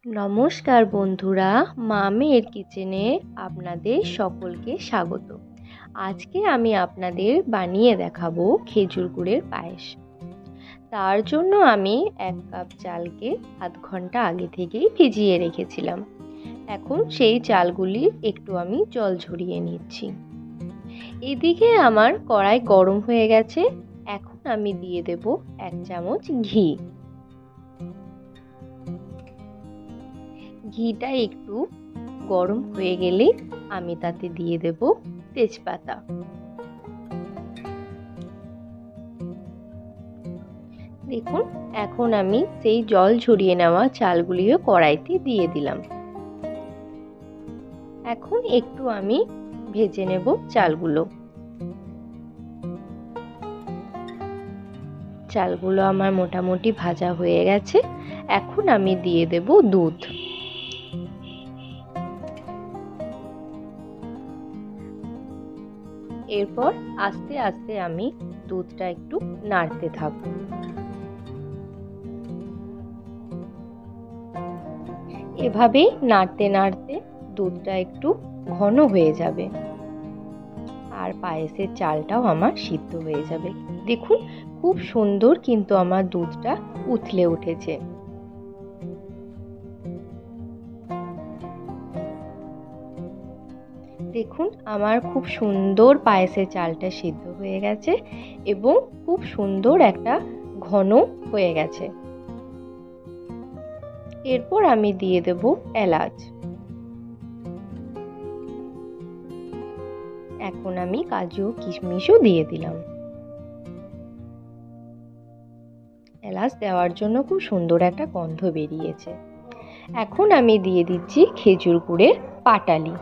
নমস্কার বন্ধুরা, মামের কিচেনে আপনাদের সকলকে স্বাগত। আজকে আমি আপনাদের বানিয়ে দেখাবো খেজুর গুড়ের পায়েস। তার জন্য আমি 1 কাপ চালকে আধ ঘন্টা আগে থেকেই ভিজিয়ে রেখেছিলাম। এখন সেই চালগুলি একটু আমি জল ঝরিয়ে নিচ্ছি। এদিকে আমার কড়াই গরম হয়ে গেছে। এখন আমি দিয়ে দেব 1 চামচ ঘি। ঘিটা একটু গরম হয়ে গেলে আমি তাতে দিয়ে দেব তেজপাতা। দেখুন, এখন আমি সেই জল ঝরিয়ে নেওয়া চালগুলিও কড়াইতে দিয়ে দিলাম। এখন একটু আমি ভেজে নেব চালগুলো। চালগুলো আমার মোটামুটি ভাজা হয়ে গেছে। এখন আমি দিয়ে দেব দুধ। এরপর আস্তে আস্তে আমি দুধটা একটু নাড়তে থাকবো। এভাবেই নাড়তে নাড়তে দুধটা একটু ঘন হয়ে যাবে আর পায়েসের চালটাও আমার সিদ্ধ হয়ে যাবে। দেখুন, খুব সুন্দর কিন্তু আমার দুধটা উথলে উঠেছে। দেখুন, আমার খুব সুন্দর পায়েসের চালটা সিদ্ধ হয়ে গেছে এবং খুব সুন্দর একটা ঘন হয়ে গেছে। এরপর আমি দিয়ে দেব এলাচ। এখন আমি কাজু কিশমিশও দিয়ে দিলাম। এলাচ দেওয়ার জন্য খুব সুন্দর একটা গন্ধ বেরিয়েছে। এখন আমি দিয়ে দিচ্ছি খেজুর গুড়ের পাটালি।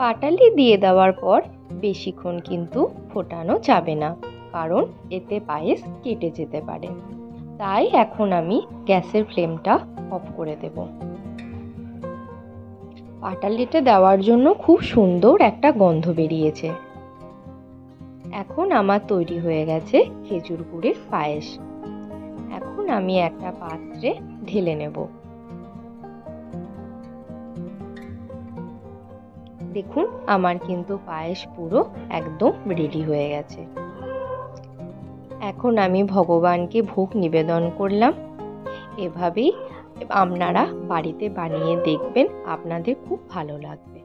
পাটালি দিয়ে দেওয়ার পর বেশিক্ষণ কিন্তু ফোটানো যাবে না, কারণ এতে পায়েস কেটে যেতে পারে। তাই এখন আমি গ্যাসের ফ্লেমটা অফ করে দেব। পাটালিটা দেওয়ার জন্য খুব সুন্দর একটা গন্ধ বেরিয়েছে। এখন আমার তৈরি হয়ে গেছে খেজুর গুড়ের পায়েস। এখন আমি একটা পাত্রে ঢেলে নেব। দেখুন, আমার কিন্তু পায়েস পুরো একদম রেডি হয়ে গেছে। এখন আমি ভগবানকে ভোগ নিবেদন করলাম। এভাবেই আপনারা বাড়িতে বানিয়ে দেখবেন, আপনাদের খুব ভালো লাগবে।